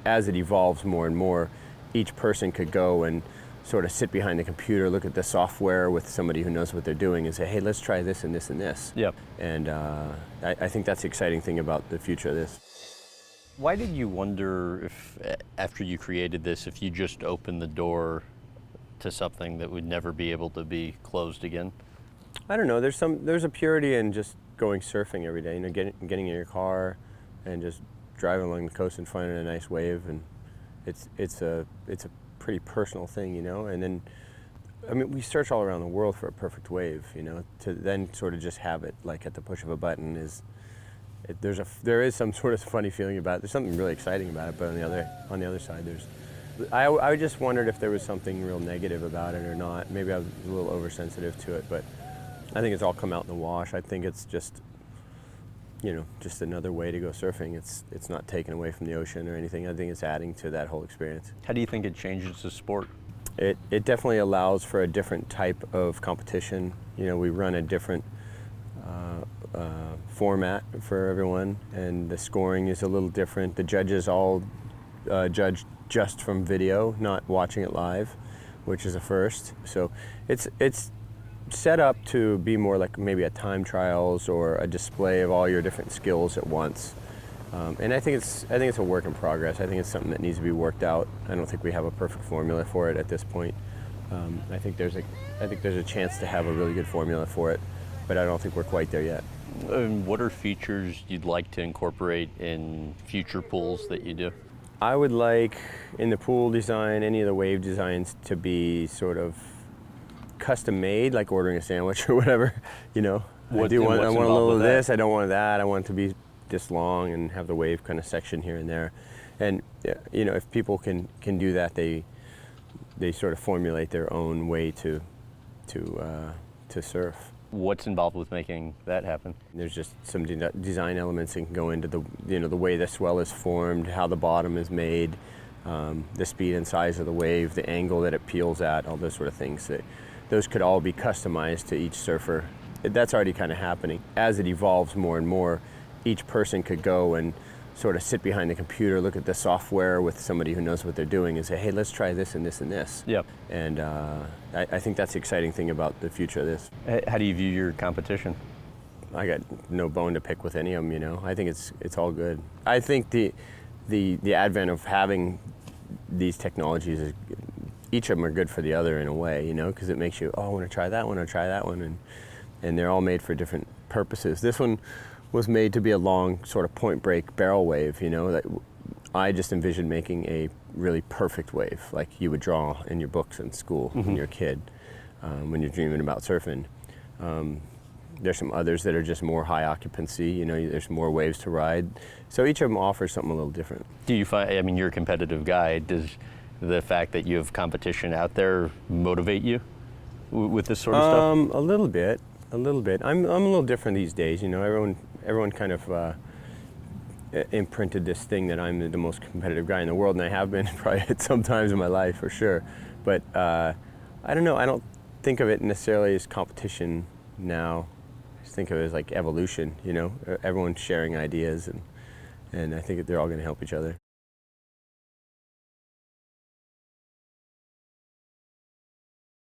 as it evolves more and more, each person could go and sort of sit behind the computer, look at the software with somebody who knows what they're doing and say, hey, let's try this and this and this. Yep. And I think that's the exciting thing about the future of this. Why did you wonder if, after you created this, if you just opened the door to something that would never be able to be closed again? I don't know. There's a purity in just going surfing every day. You know, getting in your car and just driving along the coast and finding a nice wave, and it's a pretty personal thing, you know. And then, I mean, we search all around the world for a perfect wave, you know. To then sort of just have it like at the push of a button there is some sort of funny feeling about it. There's something really exciting about it, but on the other side, I just wondered if there was something real negative about it or not. Maybe I was a little oversensitive to it, but I think it's all come out in the wash. I think it's just, you know, just another way to go surfing. It's not taken away from the ocean or anything. I think it's adding to that whole experience. How do you think it changes the sport? It definitely allows for a different type of competition. You know, we run a different format for everyone, and the scoring is a little different. The judges all judge just from video, not watching it live, which is a first. So it's set up to be more like maybe a time trials or a display of all your different skills at once. And I think it's a work in progress. I think it's something that needs to be worked out. I don't think we have a perfect formula for it at this point. I think there's a chance to have a really good formula for it, but I don't think we're quite there yet. What are features you'd like to incorporate in future pools that you do? I would like, in the pool design, any of the wave designs to be sort of custom made, like ordering a sandwich or whatever, you know. I want a little of this, I don't want that, I want it to be this long and have the wave kind of section here and there. And, you know, if people can do that, they sort of formulate their own way to surf. What's involved with making that happen? There's just some design elements that can go into the way the swell is formed, how the bottom is made, the speed and size of the wave, the angle that it peels at, all those sort of things. Those could all be customized to each surfer. That's already kind of happening. As it evolves more and more, each person could go and sort of sit behind the computer, look at the software with somebody who knows what they're doing and say, hey, let's try this and this and this. Yep. And I think that's the exciting thing about the future of this. How do you view your competition? I got no bone to pick with any of them, you know. I think it's all good. I think the advent of having these technologies each of them are good for the other in a way, you know, because it makes you, oh, I want to try that one, and they're all made for different purposes. This one was made to be a long sort of point break barrel wave, you know, that I just envisioned making a really perfect wave, like you would draw in your books in school when you're a kid, when you're dreaming about surfing. There's some others that are just more high occupancy, you know, there's more waves to ride. So each of them offers something a little different. Do you find, I mean, you're a competitive guy, does the fact that you have competition out there motivate you with this sort of stuff? A little bit. I'm a little different these days, you know, everyone kind of imprinted this thing that I'm the most competitive guy in the world, and I have been probably at some times in my life for sure. But I don't know, I don't think of it necessarily as competition now. I just think of it as like evolution, you know, everyone's sharing ideas, and I think they're all going to help each other.